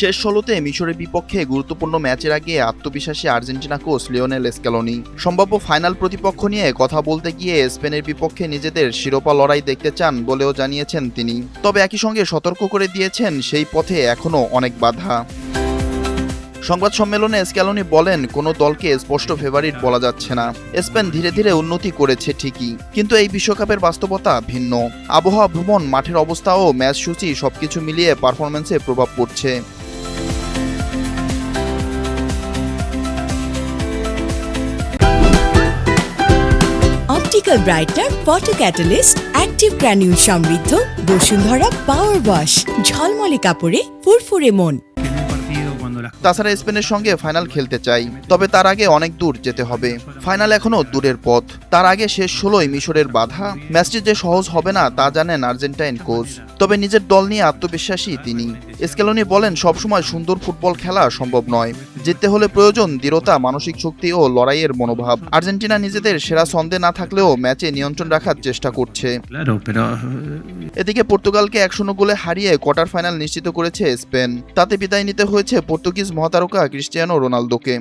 শেষ ১৬তে মিশরের বিপক্ষে গুরুত্বপূর্ণ ম্যাচের আগে আত্মবিশ্বাসী আর্জেন্টিনা কোচ লিওনেল স্ক্যালোনি সম্ভাব্য ফাইনাল প্রতিপক্ষ নিয়ে কথা বলতে গিয়ে স্পেনের বিপক্ষে নিজেদের শিরোপা লড়াই দেখতে চান বলেও জানিয়েছেন তিনি। তবে একই সঙ্গে সতর্ক করে দিয়েছেন সেই পথে এখনও অনেক বাধা। সংবাদ সম্মেলনে স্ক্যালোনি বলেন, কোনো দলকে স্পষ্ট ফেভারিট বলা যাচ্ছে না। স্পেন ধীরে ধীরে উন্নতি করেছে ঠিকই, কিন্তু এই বিশ্বকাপের বাস্তবতা ভিন্ন। আবহাওয়া, ভ্রমণ, মাঠের অবস্থা ও ম্যাচ সূচি সবকিছু মিলিয়ে পারফরম্যান্সে প্রভাব পড়ছে। Optical brighter photo catalyst active granule সমৃদ্ধ বসুন্ধরা পাওয়ার ওয়াশ, ঝলমলে কাপড়ে ফুরফুরে মন। তাছাড়া স্পেনের সঙ্গে ফাইনাল খেলতে চাই, তবে তার আগে অনেক দূর যেতে হবে। ফাইনাল এখনো দূরের পথ। তার আগে শেষ ১৬ই মিশরের বাধা। ম্যাচটি যে সহজ হবে না তা জানেন আর্জেন্টাইন কোচ, তবে নিজের দল নিয়ে আত্মবিশ্বাসী তিনি। স্ক্যালোনি বলেন, সবসময় সুন্দর ফুটবল খেলা সম্ভব নয়। জিততে হলে প্রয়োজন দৃঢ়তা, মানসিক শক্তি ও লড়াইয়ের মনোভাব। আর্জেন্টিনা নিজেদের সেরা ছন্দে না থাকলেও ম্যাচে নিয়ন্ত্রণ রাখার চেষ্টা করছে। এদিকে পর্তুগালকে ১-০ গোলে হারিয়ে কোয়ার্টার ফাইনাল নিশ্চিত করেছে স্পেন। তাতে বিদায় নিতে হয়েছে পর্তুগিজ মহাতারকা ক্রিস্টিয়ানো রোনালদোকে।